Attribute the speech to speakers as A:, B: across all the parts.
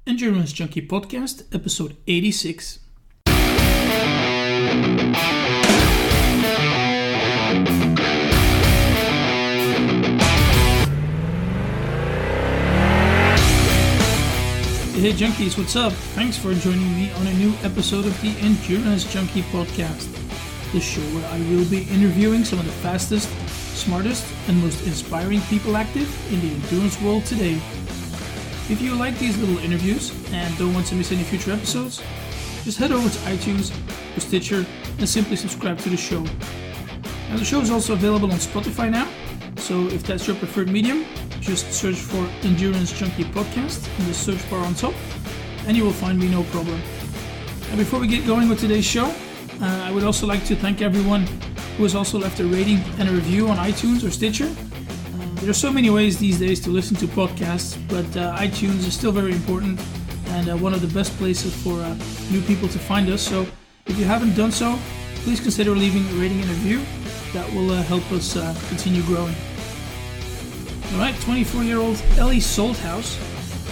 A: Endurance Junkie Podcast, episode 86. Hey Junkies, what's up? Thanks for joining me on a new episode of the Endurance Junkie Podcast, the show where I will be interviewing some of the fastest, smartest, and most inspiring people active in the endurance world today. If you like these little interviews and don't want to miss any future episodes, just head over to iTunes or Stitcher and simply subscribe to the show. Now the show is also available on Spotify now, so if that's your preferred medium, just search for Endurance Junkie Podcast in the search bar on top and you will find me no problem. And before we get going with today's show, I would also like to thank everyone who has also left a rating and a review on iTunes or Stitcher. There are so many ways these days to listen to podcasts, but iTunes is still very important and one of the best places for new people to find us. So if you haven't done so, please consider leaving a rating and a review. That will help us continue growing. Alright, 24-year-old Ellie Salthouse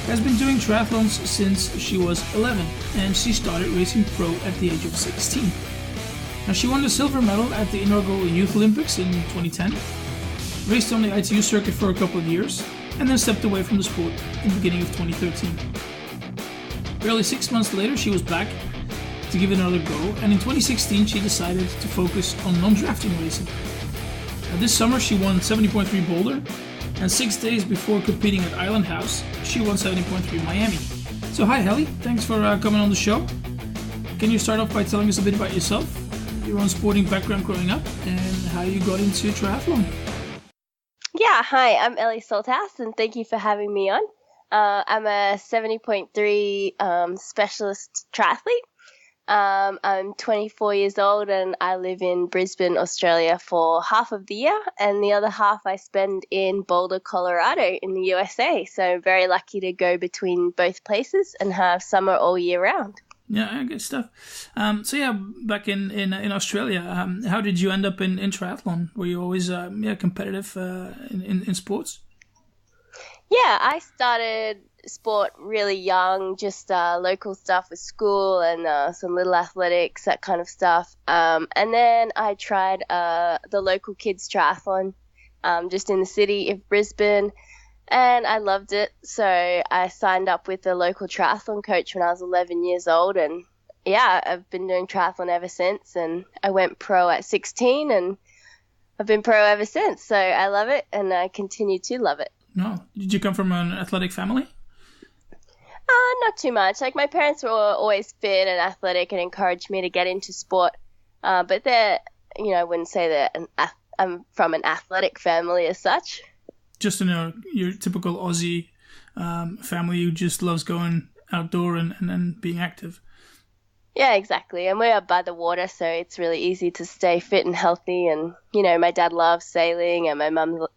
A: has been doing triathlons since she was 11, and she started racing pro at the age of 16. Now she won the silver medal at the inaugural Youth Olympics in 2010, raced on the ITU circuit for a couple of years, and then stepped away from the sport in the beginning of 2013. Barely 6 months later, she was back to give it another go, and in 2016 she decided to focus on non-drafting racing. Now, this summer she won 70.3 Boulder, and 6 days before competing at Island House, she won 70.3 Miami. So hi Ellie, thanks for coming on the show. Can you start off by telling us a bit about yourself, your own sporting background growing up, and how you got into triathlon?
B: Yeah, hi, I'm Ellie Salthouse, and thank you for having me on. I'm a 70.3 specialist triathlete. I'm 24 years old and I live in Brisbane, Australia for half of the year, and the other half I spend in Boulder, Colorado in the USA. So very lucky to go between both places and have summer all year round.
A: Yeah, good stuff. Back in Australia, how did you end up in triathlon? Were you always competitive in sports?
B: Yeah, I started sport really young, just local stuff with school and some little athletics, that kind of stuff. And then I tried the local kids triathlon just in the city of Brisbane, and I loved it. So I signed up with a local triathlon coach when I was 11 years old, and yeah, I've been doing triathlon ever since. And I went pro at 16 and I've been pro ever since. So I love it and I continue to love it.
A: No, did you come from an athletic family?
B: Not too much. Like, my parents were always fit and athletic and encouraged me to get into sport. But I wouldn't say that I'm from an athletic family as such.
A: Just your typical Aussie family who just loves going outdoor and being active.
B: Yeah, exactly. And we're by the water, so it's really easy to stay fit and healthy. And, my dad loves sailing and my mum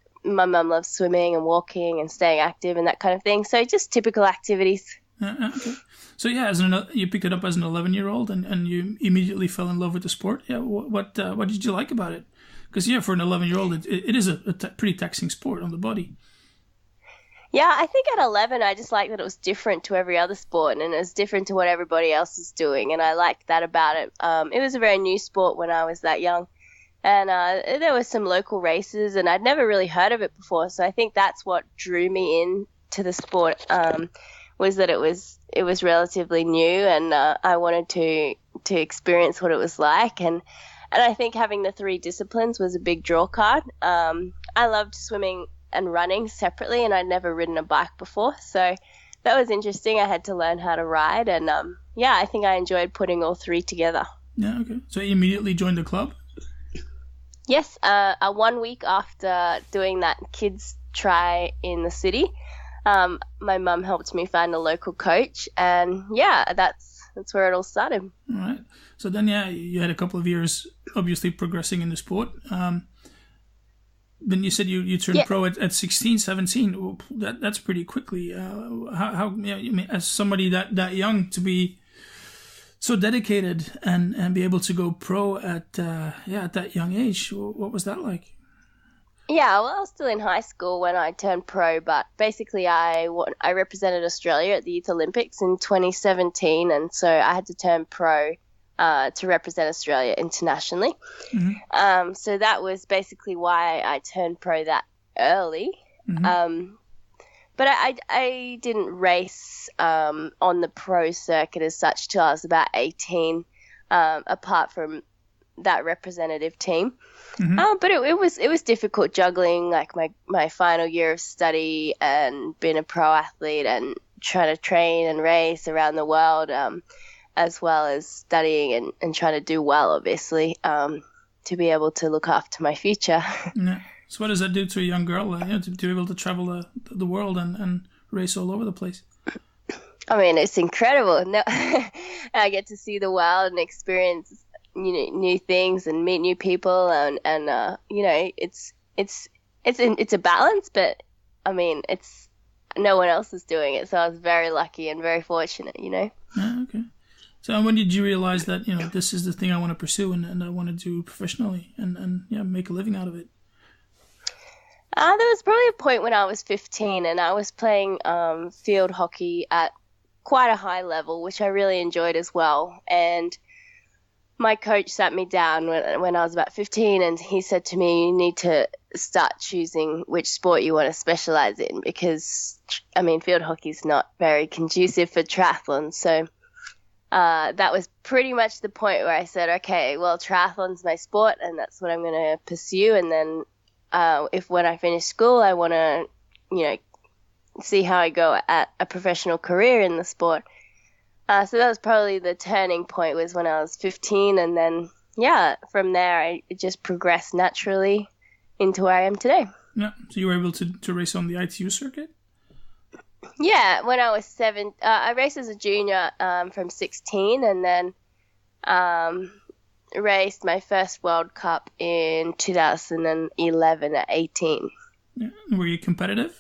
B: loves swimming and walking and staying active and that kind of thing. So just typical activities.
A: Okay. So yeah, you picked it up as an 11-year-old and you immediately fell in love with the sport. Yeah. What did you like about it? Because for an 11-year-old, it is a pretty taxing sport on the body.
B: Yeah, I think at 11, I just liked that it was different to every other sport and it was different to what everybody else is doing. And I liked that about it. It was a very new sport when I was that young. And there were some local races, and I'd never really heard of it before. So I think that's what drew me into the sport, was that it was relatively new, and I wanted to experience what it was like. And I think having the three disciplines was a big draw card. I loved swimming and running separately, and I'd never ridden a bike before. So that was interesting. I had to learn how to ride, and I think I enjoyed putting all three together.
A: Yeah, okay. So you immediately joined the club?
B: Yes, 1 week after doing that kids try in the city, my mum helped me find a local coach, and that's where it all started.
A: All right. So then, you had a couple of years obviously progressing in the sport. Then you said you turned pro at 16, 17. Well, that's pretty quickly. How as somebody that young to be so dedicated and be able to go pro at that young age, what was that like?
B: Yeah, well, I was still in high school when I turned pro, but basically I represented Australia at the Youth Olympics in 2017, and so I had to turn pro to represent Australia internationally. So that was basically why I turned pro that early. But I didn't race on the pro circuit as such till I was about 18, apart from that representative team. But it was difficult juggling like my final year of study and being a pro athlete and trying to train and race around the world, as well as studying and trying to do well, obviously, to be able to look after my future.
A: Yeah. So what does that do to a young girl, to be able to travel the world and race all over the place?
B: I mean, it's incredible. No, I get to see the world and experience new things and meet new people, and it's a balance, but I mean, it's no one else is doing it, so I was very lucky and very fortunate.
A: Yeah, okay. So when did you realize that this is the thing I want to pursue and I want to do professionally and make a living out of it?
B: There was probably a point when I was 15 and I was playing field hockey at quite a high level, which I really enjoyed as well. And my coach sat me down when I was about 15 and he said to me, you need to start choosing which sport you want to specialize in because, I mean, field hockey is not very conducive for triathlon. So that was pretty much the point where I said, okay, well, triathlon's my sport and that's what I'm going to pursue. And then if when I finish school, I want to, see how I go at a professional career in the sport. So that was probably the turning point was when I was 15. And then, from there, it just progressed naturally into where I am today.
A: Yeah. So you were able to race on the ITU circuit?
B: Yeah. When I was 7, I raced as a junior from 16 and then raced my first World Cup in 2011 at 18.
A: Yeah. Were you competitive?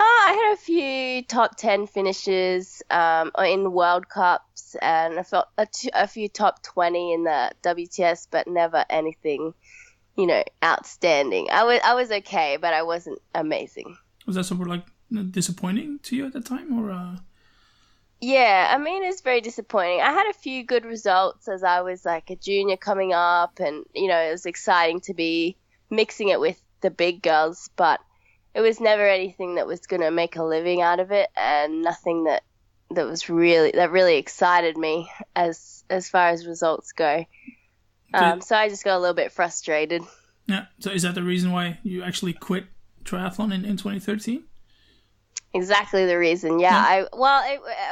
B: I had a few top 10 finishes in World Cups and I felt a few top 20 in the WTS, but never anything, outstanding. I was okay, but I wasn't amazing.
A: Was that sort of like disappointing to you at the time, or?
B: Yeah, I mean, it's very disappointing. I had a few good results as I was like a junior coming up and, it was exciting to be mixing it with the big girls, but it was never anything that was going to make a living out of it and nothing that really excited me as far as results go. So I just got a little bit frustrated.
A: Yeah. So is that the reason why you actually quit triathlon in 2013?
B: Exactly the reason. Yeah.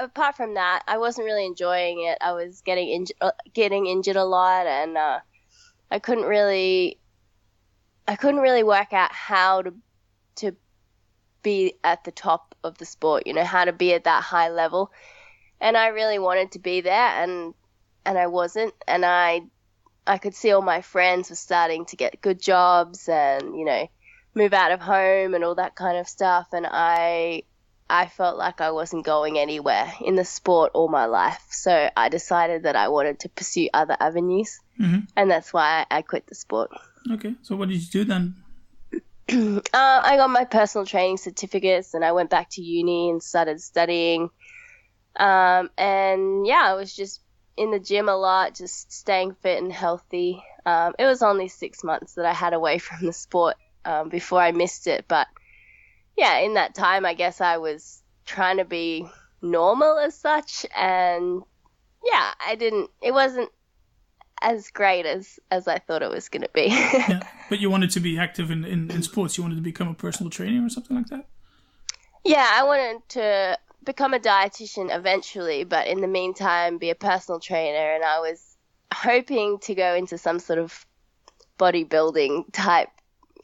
B: Apart from that, I wasn't really enjoying it. I was getting injured a lot, and I couldn't really work out how to be at the top of the sport. How to be at that high level, and I really wanted to be there, and I wasn't, and I could see all my friends were starting to get good jobs and move out of home and all that kind of stuff, and I felt like I wasn't going anywhere in the sport all my life. So I decided that I wanted to pursue other avenues, and that's why I quit the sport.
A: Okay, so what did you do then?
B: I got my personal training certificates and I went back to uni and started studying. I was just in the gym a lot, just staying fit and healthy. It was only 6 months that I had away from the sport before I missed it. But yeah, in that time, I guess I was trying to be normal as such. And yeah, it wasn't as great as I thought it was going to be.
A: Yeah, but you wanted to be active in sports. You wanted to become a personal trainer or something like that?
B: Yeah, I wanted to become a dietitian eventually, but in the meantime, be a personal trainer. And I was hoping to go into some sort of bodybuilding type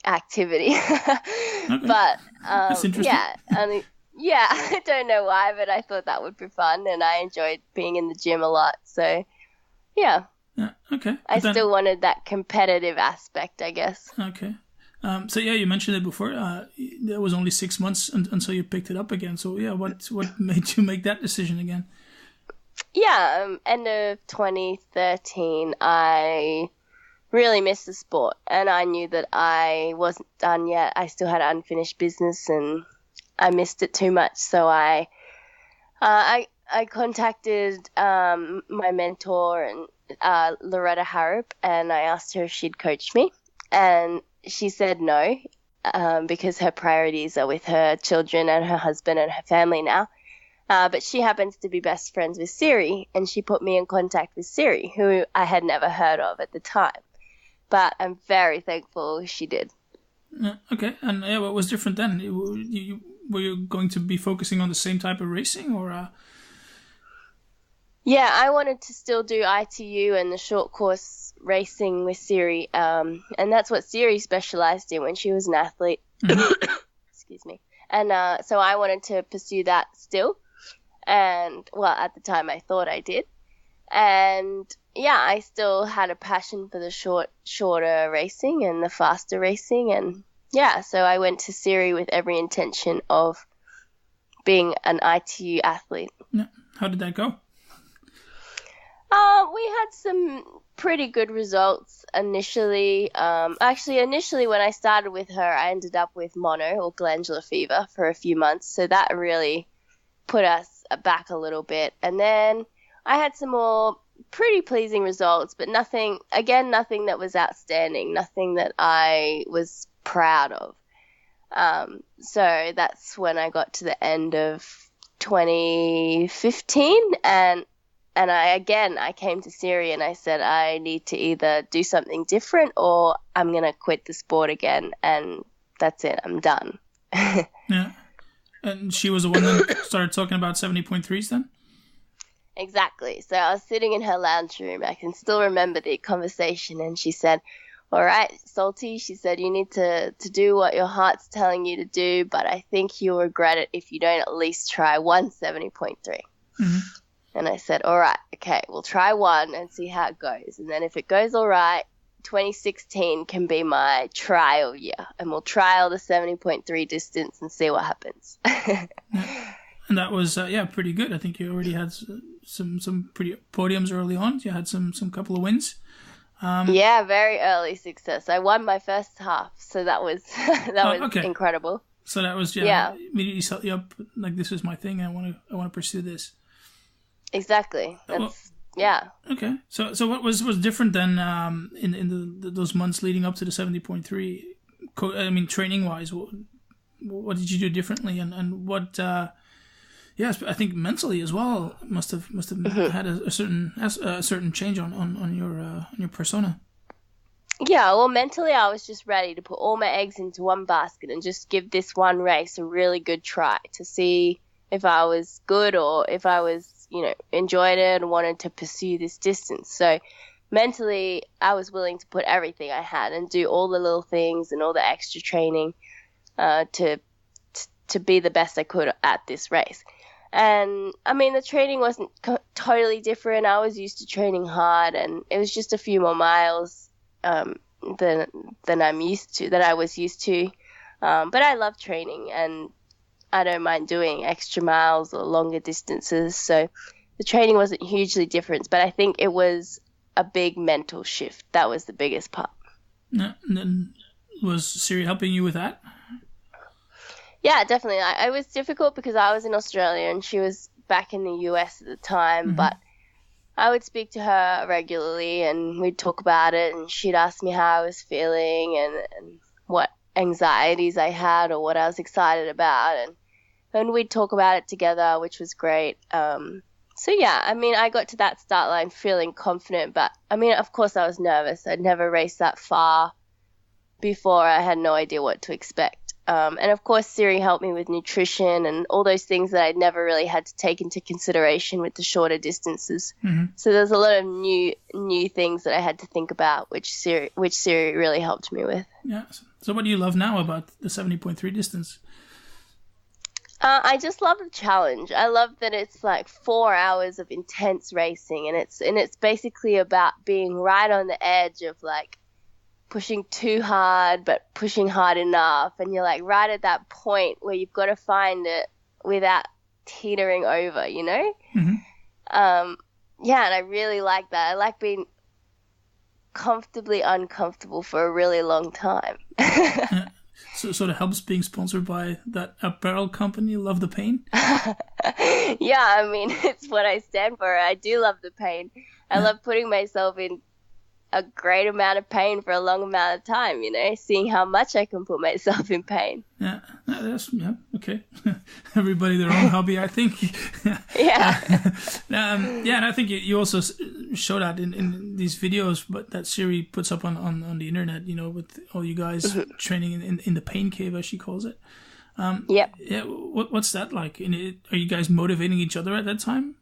B: activity. Okay. But
A: that's interesting.
B: I don't know why, but I thought that would be fun, and I enjoyed being in the gym a lot. So, yeah.
A: Yeah, okay.
B: I still wanted that competitive aspect, I guess.
A: Okay. So yeah, you mentioned it before. It was only 6 months until you picked it up again. So yeah, what made you make that decision again?
B: Yeah, end of 2013, I really missed the sport. And I knew that I wasn't done yet. I still had unfinished business and I missed it too much. So I contacted my mentor and Loretta Harrop, and I asked her if she'd coach me. And she said no, because her priorities are with her children and her husband and her family now. But she happens to be best friends with Siri, and she put me in contact with Siri, who I had never heard of at the time. But I'm very thankful she did.
A: Okay, and what was different then? Were you going to be focusing on the same type of racing, or?
B: Yeah, I wanted to still do ITU and the short course racing with Siri, and that's what Siri specialized in when she was an athlete. Mm-hmm. Excuse me. And so I wanted to pursue that still. And, well, at the time I thought I did. And, yeah, I still had a passion for the shorter racing and the faster racing. And, yeah, so I went to Siri with every intention of being an ITU athlete.
A: Yeah. How did that go?
B: We had some pretty good results initially. Initially when I started with her, I ended up with mono or glandular fever for a few months. So that really put us back a little bit. And then I had some more pretty pleasing results, but nothing that was outstanding, nothing that I was proud of. So that's when I got to the end of 2015, and I came to Siri and I said, I need to either do something different or I'm going to quit the sport again, and that's it, I'm done.
A: Yeah. And she was the one that started talking about 70.3s then?
B: Exactly. So I was sitting in her lounge room. I can still remember the conversation, and she said, all right, Salty, she said, you need to do what your heart's telling you to do, but I think you'll regret it if you don't at least try 170.3. Mm-hmm. And I said, all right, okay, we'll try one and see how it goes. And then if it goes all right, 2016 can be my trial year, and we'll trial the 70.3 distance and see what happens.
A: Yeah. And that was, pretty good. I think you already had some pretty podiums early on. You had some couple of wins.
B: Very early success. I won my first half, so that was
A: okay.
B: Incredible.
A: So that was immediately set you up like, this is my thing. I want to pursue this.
B: Exactly. Yeah.
A: Okay. So what was different then in those months leading up to the 70.3? Training wise, what did you do differently, and what? Yes, I think mentally as well must have mm-hmm. had a certain change on your persona.
B: Yeah, well, mentally I was just ready to put all my eggs into one basket and just give this one race a really good try to see if I was good or if I was, enjoyed it and wanted to pursue this distance. So mentally I was willing to put everything I had and do all the little things and all the extra training to be the best I could at this race. And, the training wasn't totally different. I was used to training hard, and it was just a few more miles than I was used to. But I love training, and I don't mind doing extra miles or longer distances. So the training wasn't hugely different, but I think it was a big mental shift. That was the biggest part.
A: Yeah, and then was Siri helping you with that?
B: Yeah, definitely. It was difficult because I was in Australia and she was back in the US at the time, mm-hmm. but I would speak to her regularly and we'd talk about it, and she'd ask me how I was feeling and what anxieties I had or what I was excited about, and we'd talk about it together, which was great. I got to that start line feeling confident, but of course I was nervous. I'd never raced that far before. I had no idea what to expect. And of course, Siri helped me with nutrition and all those things that I'd never really had to take into consideration with the shorter distances. Mm-hmm. So there's a lot of new things that I had to think about, which Siri really helped me with.
A: Yeah. So what do you love now about the 70.3 distance?
B: I just love the challenge. I love that it's like 4 hours of intense racing, and it's basically about being right on the edge of like pushing too hard but pushing hard enough, and you're like right at that point where you've got to find it without teetering over, Mm-hmm. And I really like that. I like being comfortably uncomfortable for a really long time.
A: Yeah. So it sort of helps being sponsored by that apparel company, Love the Pain?
B: Yeah, I mean, it's what I stand for. I do love the pain. I love putting myself in a great amount of pain for a long amount of time, you know, seeing how much I can put myself in pain.
A: Yeah, okay. Everybody their own hobby, I think.
B: Yeah.
A: And I think you also show that in these videos, but that Siri puts up on the internet, you know, with all you guys training in the pain cave, as she calls it.
B: Yep.
A: Yeah. What's that like? Are you guys motivating each other at that time?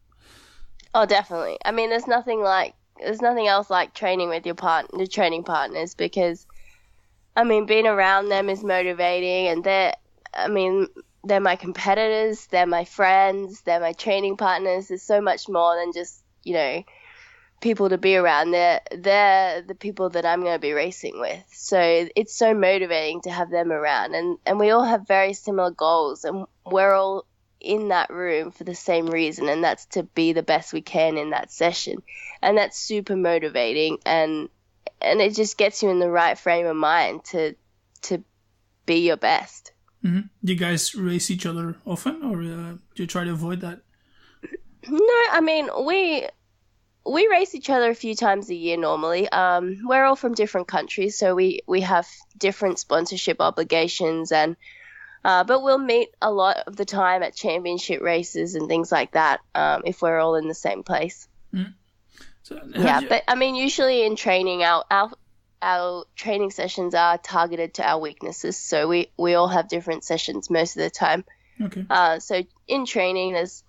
B: Oh, definitely. I mean, there's nothing else like training with your training partners, because, I mean, being around them is motivating, and they're my competitors, they're my friends, they're my training partners. There's so much more than just, you know, people to be around. They're the people that I'm going to be racing with. So it's so motivating to have them around, and we all have very similar goals, and we're all in that room for the same reason, and that's to be the best we can in that session. And that's super motivating, and it just gets you in the right frame of mind to be your best.
A: Mm-hmm. Do you guys race each other often, or do you try to avoid that?
B: No, I mean, we race each other a few times a year normally. We're all from different countries, so we have different sponsorship obligations, and but we'll meet a lot of the time at championship races and things like that, if we're all in the same place.
A: Mm. So,
B: but I mean, usually in training, our training sessions are targeted to our weaknesses, so we all have different sessions most of the time.
A: Okay.
B: So in training, there's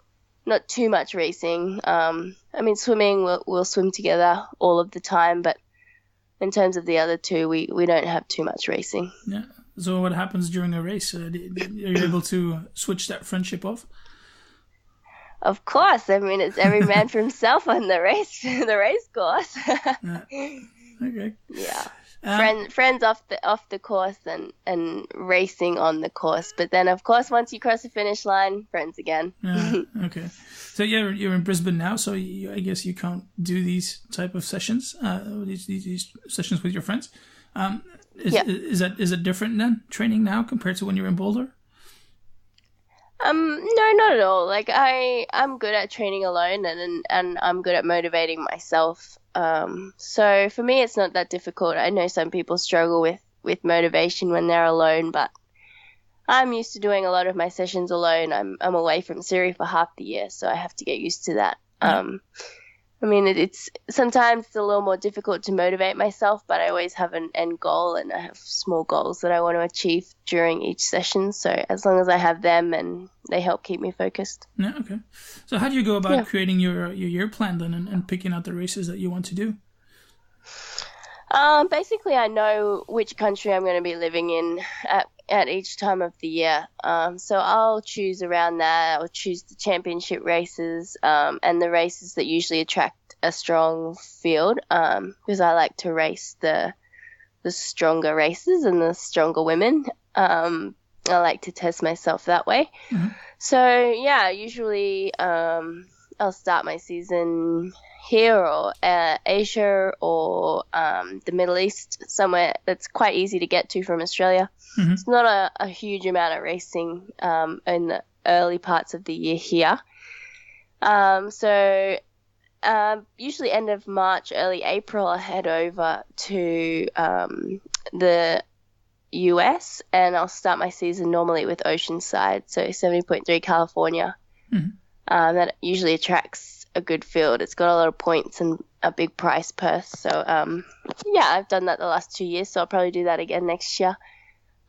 B: not too much racing. I mean, swimming, we'll swim together all of the time, but in terms of the other two, we don't have too much racing.
A: Yeah. So what happens during a race? Are you able to switch that friendship off?
B: Of course. I mean, it's every man for himself on the race course.
A: Okay.
B: Yeah. Friends off the course and racing on the course. But then, of course, once you cross the finish line, friends again.
A: Okay. So you're in Brisbane now, so I guess you can't do these type of sessions, these sessions with your friends. Is it different then, training now compared to when you were in Boulder?
B: No, not at all. Like I'm good at training alone, and I'm good at motivating myself. So for me, it's not that difficult. I know some people struggle with motivation when they're alone, but I'm used to doing a lot of my sessions alone. I'm away from Siri for half the year, so I have to get used to that. I mean, it's sometimes it's a little more difficult to motivate myself, but I always have an end goal, and I have small goals that I want to achieve during each session. So as long as I have them, and they help keep me focused.
A: Yeah, okay. So how do you go about creating your year plan then, and picking out the races that you want to do?
B: Basically, I know which country I'm going to be living in at each time of the year. So I'll choose around that. I'll choose the championship races and the races that usually attract a strong field, because I like to race the stronger races and the stronger women. I like to test myself that way. Mm-hmm. So, yeah, usually I'll start my season here or Asia or the Middle East, somewhere that's quite easy to get to from Australia. Mm-hmm. It's not a huge amount of racing in the early parts of the year here. So usually end of March, early April, I head over to the US, and I'll start my season normally with Oceanside, so 70.3 California. Mm-hmm. That usually attracts a good field. It's got a lot of points and a big prize purse. So, yeah, I've done that the last 2 years, so I'll probably do that again next year.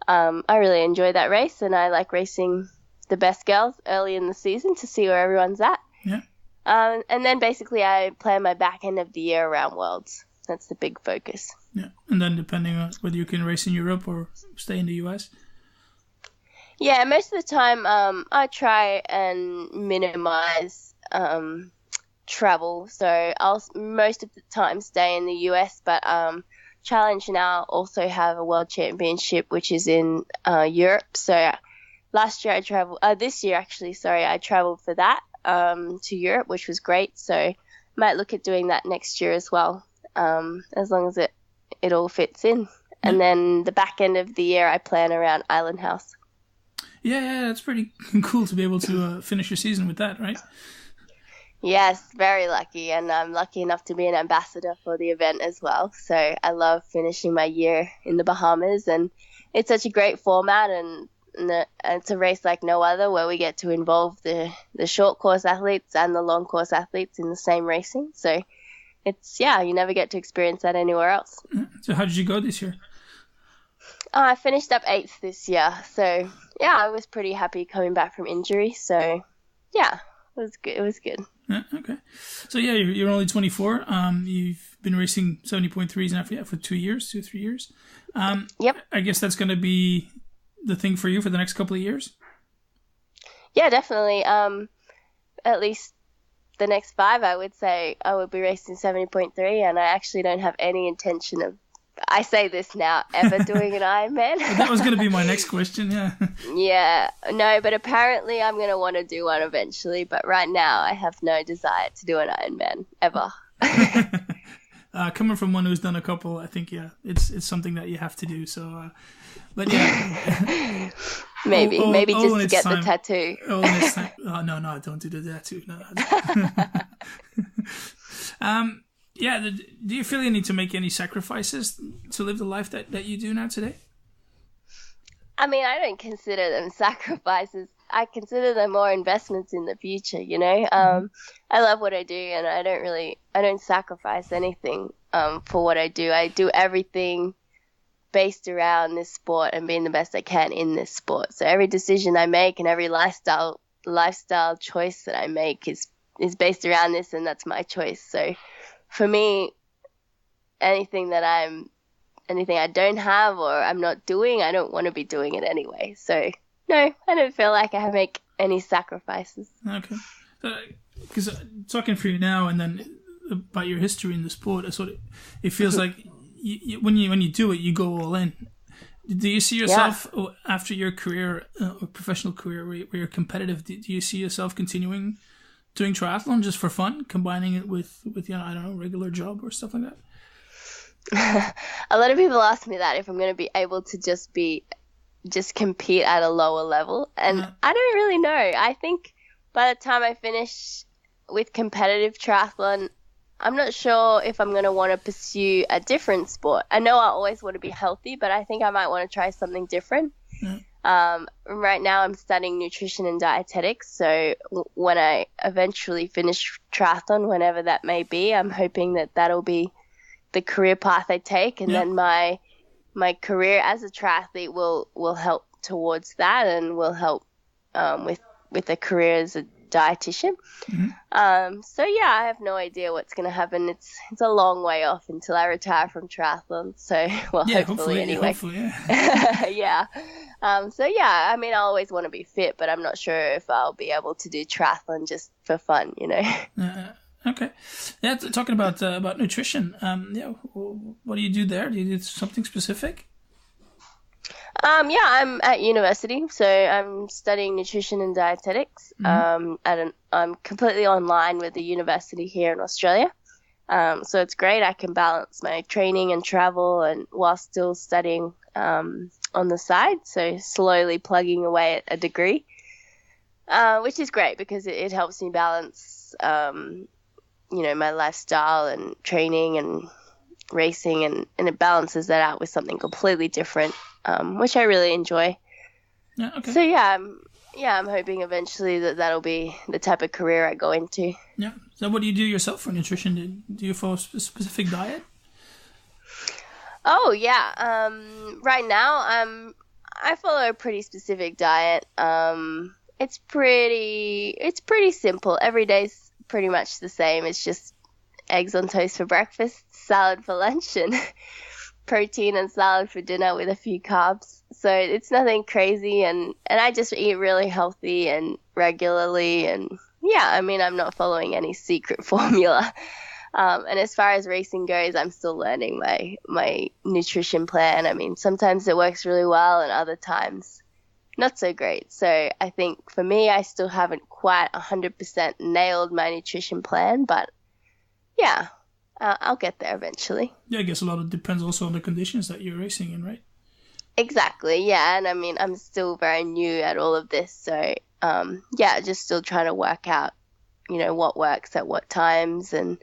B: I really enjoy that race, and I like racing the best girls early in the season to see where everyone's at.
A: Yeah.
B: And then basically I plan my back end of the year around Worlds. That's the big focus.
A: Yeah, and then depending on whether you can race in Europe or stay in the US.
B: Yeah, most of the time I try and minimize travel. So I'll most of the time stay in the US, but Challenge now also have a world championship, which is in Europe. So this year I traveled for that to Europe, which was great. So might look at doing that next year as well. as long as it all fits in. And then the back end of the year, I plan around Island House.
A: Yeah, it's pretty cool to be able to finish your season with that, right?
B: Yes, very lucky, and I'm lucky enough to be an ambassador for the event as well. So I love finishing my year in the Bahamas, and it's such a great format, and it's a race like no other where we get to involve the short course athletes and the long course athletes in the same racing. So it's, you never get to experience that anywhere else.
A: So how did you go this year?
B: I finished up 8th this year. So, I was pretty happy coming back from injury. So, it was good. It was good.
A: Yeah, okay. So, you're only 24. You've been racing 70.3s now for 2 years, 2-3 years.
B: Yep.
A: I guess that's going to be the thing for you for the next couple of years?
B: Yeah, definitely. At least the next 5, I would say I would be racing 70.3, and I actually don't have any intention of, I say this now, ever doing an Ironman.
A: That was going to be my next question, yeah.
B: Yeah, no, but apparently I'm going to want to do one eventually, but right now I have no desire to do an Ironman, ever.
A: Coming from one who's done a couple, I think, it's something that you have to do, so... but yeah.
B: Maybe just to get the tattoo.
A: No, don't do the tattoo. No. Do you feel you need to make any sacrifices to live the life that you do now today?
B: I mean, I don't consider them sacrifices. I consider them more investments in the future, you know. I love what I do, and I don't sacrifice anything for what I do. I do everything based around this sport and being the best I can in this sport. So every decision I make and every lifestyle choice that I make is based around this, and that's my choice. So for me, anything I don't have or I'm not doing, I don't want to be doing it anyway. So no, I don't feel like I have to make any sacrifices.
A: Okay. Because talking for you now and then about your history in the sport, it feels like when you do it, you go all in. Do you see yourself after your career, or professional career, where you're competitive? Do you see yourself continuing doing triathlon just for fun, combining it with I don't know, regular job or stuff like that?
B: A lot of people ask me that, if I'm going to be able to just compete at a lower level, and I don't really know. I think by the time I finish with competitive triathlon, I'm not sure if I'm going to want to pursue a different sport. I know I always want to be healthy, but I think I might want to try something different. Right now I'm studying nutrition and dietetics, so when I eventually finish triathlon, whenever that may be, I'm hoping that that'll be the career path I take, and then my career as a triathlete will help towards that, and will help with a career as a dietitian. So I have no idea what's going to happen. It's a long way off until I retire from triathlon. So hopefully anyway.
A: Hopefully, yeah.
B: I mean, I always want to be fit, but I'm not sure if I'll be able to do triathlon just for fun, you know.
A: Okay. Yeah, talking about nutrition. What do you do there? Do you do something specific?
B: I'm at university, so I'm studying nutrition and dietetics. I'm completely online with the university here in Australia. So it's great. I can balance my training and travel and while still studying on the side. So slowly plugging away at a degree, which is great because it helps me balance, my lifestyle and training and racing, and it balances that out with something completely different, which I really enjoy.
A: Yeah, okay.
B: So I'm hoping eventually that'll be the type of career I go into.
A: Yeah. So what do you do yourself for nutrition? Do you follow a specific diet?
B: Oh yeah. Right now I follow a pretty specific diet. It's pretty simple. Every day's pretty much the same. It's just eggs on toast for breakfast, salad for lunch, and protein and salad for dinner with a few carbs. So it's nothing crazy, and I just eat really healthy and regularly, and I'm not following any secret formula. And as far as racing goes, I'm still learning my nutrition plan. I mean, sometimes it works really well and other times not so great. So I think for me, I still haven't quite 100% nailed my nutrition plan, but I'll get there eventually.
A: Yeah, I guess a lot of depends also on the conditions that you're racing in, right?
B: Exactly, yeah. And I mean, I'm still very new at all of this. So, just still trying to work out, what works at what times and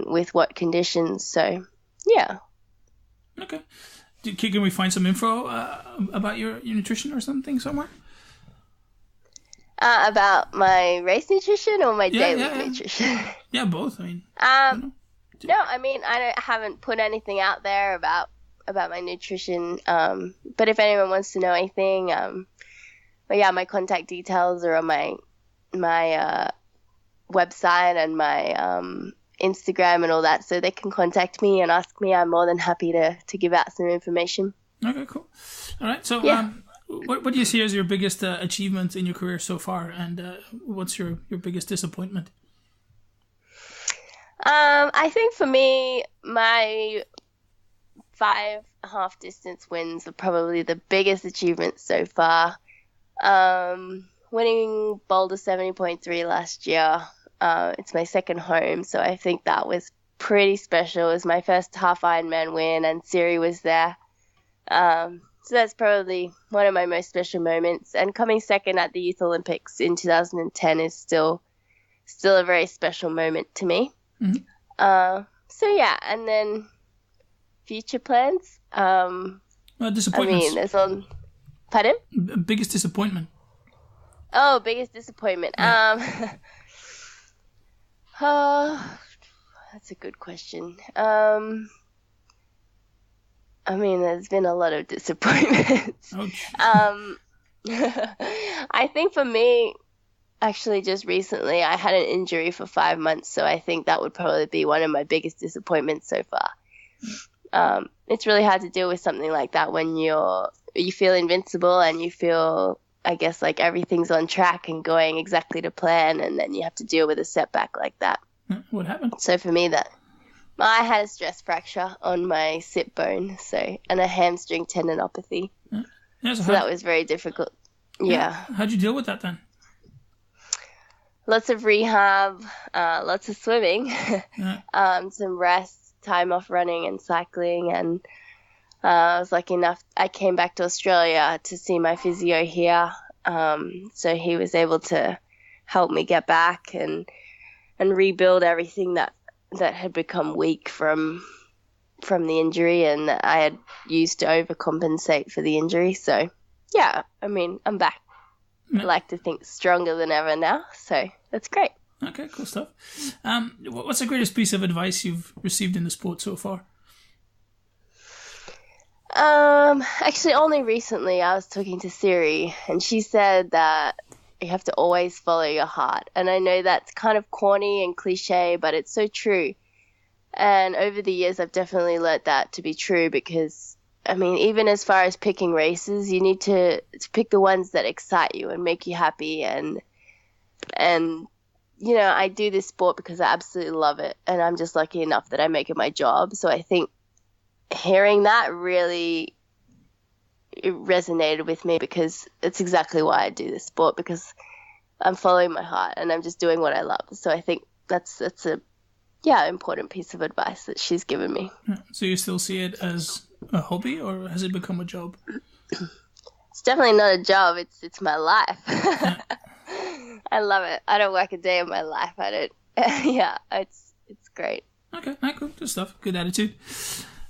B: with what conditions. So, yeah.
A: Okay. Can we find some info about your nutrition or something somewhere?
B: About my race nutrition or my daily nutrition?
A: Yeah, both. I mean,
B: no, I mean, I haven't put anything out there about my nutrition. But if anyone wants to know anything, my contact details are on my website and my Instagram and all that, so they can contact me and ask me. I'm more than happy to give out some information.
A: Okay, cool. All right, so what do you see as your biggest achievement in your career so far, and what's your biggest disappointment?
B: I think for me, my 5.5 distance wins are probably the biggest achievement so far. Winning Boulder 70.3 last year. It's my second home, so I think that was pretty special. It was my first half Ironman win, and Siri was there. So that's probably one of my most special moments. And coming second at the Youth Olympics in 2010 is still a very special moment to me. Mm-hmm. And then future plans.
A: Disappointments.
B: I mean, there's on. Pardon?
A: Biggest disappointment.
B: Oh, biggest disappointment. Yeah. That's a good question. I mean, there's been a lot of disappointments. I think for me, actually, just recently, I had an injury for 5 months, so I think that would probably be one of my biggest disappointments so far. It's really hard to deal with something like that when you feel invincible and you feel, I guess, like everything's on track and going exactly to plan, and then you have to deal with a setback like that.
A: What happened?
B: So for me, I had a stress fracture on my sit bone, and a hamstring tendinopathy. So that was very difficult. Yeah.
A: How'd you deal with that then?
B: Lots of rehab, lots of swimming, some rest, time off running and cycling, and I was lucky enough. I came back to Australia to see my physio here, so he was able to help me get back and rebuild everything that had become weak from the injury and that I had used to overcompensate for the injury. So, yeah, I mean, I'm back. I like to think stronger than ever now, so that's great.
A: Okay, cool stuff. What's the greatest piece of advice you've received in the sport so far?
B: Actually, only recently I was talking to Siri, and she said that you have to always follow your heart. And I know that's kind of corny and cliche, but it's so true. And over the years, I've definitely learnt that to be true because, I mean, even as far as picking races, you need to pick the ones that excite you and make you happy. And I do this sport because I absolutely love it. And I'm just lucky enough that I make it my job. So I think hearing that really it resonated with me because it's exactly why I do this sport, because I'm following my heart and I'm just doing what I love. So I think that's a important piece of advice that she's given me.
A: So you still see it as a hobby, or has it become a job?
B: It's definitely not a job. It's my life. I love it. I don't work a day of my life. I don't. It's great.
A: Okay, cool. Good stuff. Good attitude.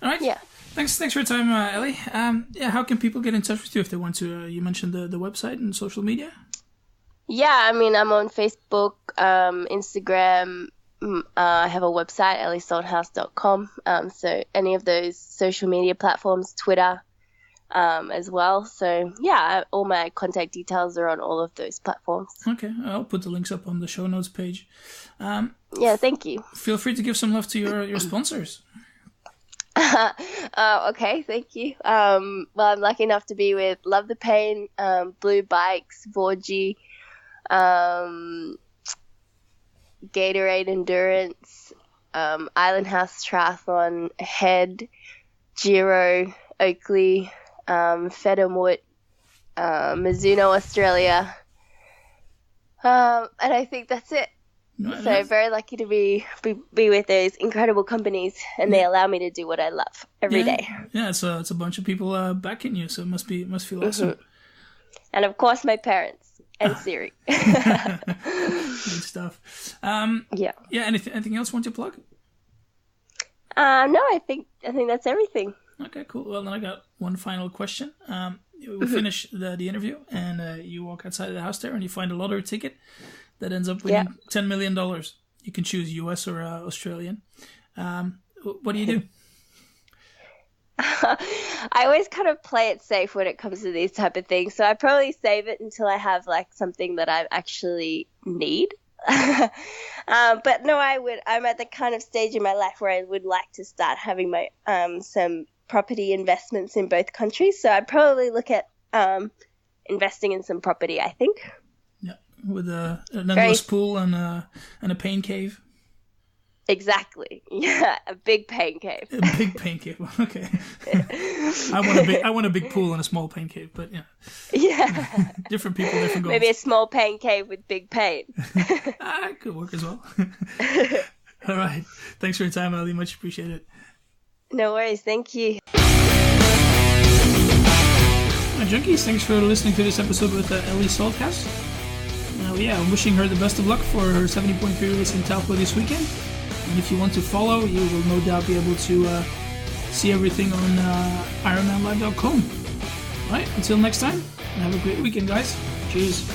A: All right.
B: Yeah.
A: Thanks for your time, Ellie. How can people get in touch with you if they want to? You mentioned the website and social media.
B: Yeah, I mean, I'm on Facebook, Instagram. I have a website, elliesalthouse.com. So any of those social media platforms, Twitter as well. So yeah, all my contact details are on all of those platforms.
A: Okay, I'll put the links up on the show notes page.
B: Yeah, thank you.
A: Feel free to give some love to your sponsors.
B: Okay, thank you. Well, I'm lucky enough to be with Love the Pain, Blue Bikes, Vorgy, Gatorade Endurance, Island House Triathlon, Head, Giro, Oakley, Fedamwood, Mizuno Australia, and I think that's it. So very lucky to be with those incredible companies, and they allow me to do what I love every day.
A: Yeah, it's a bunch of people backing you, so it must feel awesome.
B: And of course, my parents and Siri.
A: Good stuff. Yeah. Anything else you want to plug?
B: No, I think that's everything.
A: Okay, cool. Well, then I got one final question. We finish the interview, and you walk outside of the house there, and you find a lottery ticket that ends up winning $10 million. You can choose US or Australian. What do you do?
B: I always kind of play it safe when it comes to these type of things. So I probably save it until I have like something that I actually need. But no, I'm at the kind of stage in my life where I would like to start having my some property investments in both countries. So I'd probably look at investing in some property, I think. Yeah,
A: with an endless pool and a pain cave.
B: Exactly. Yeah, a big pain cave.
A: A big pain cave. Okay. I want a big pool and a small pain cave, but yeah.
B: Yeah.
A: Different people, different goals.
B: Maybe a small pain cave with big pain.
A: It could work as well. All right. Thanks for your time, Ellie. Much appreciated.
B: No worries. Thank you.
A: Junkies, thanks for listening to this episode with Ellie Salthouse. I'm wishing her the best of luck for her 70.3 race in Taupo this weekend. And if you want to follow, you will no doubt be able to see everything on ironmanlive.com. All right, until next time, have a great weekend, guys. Cheers.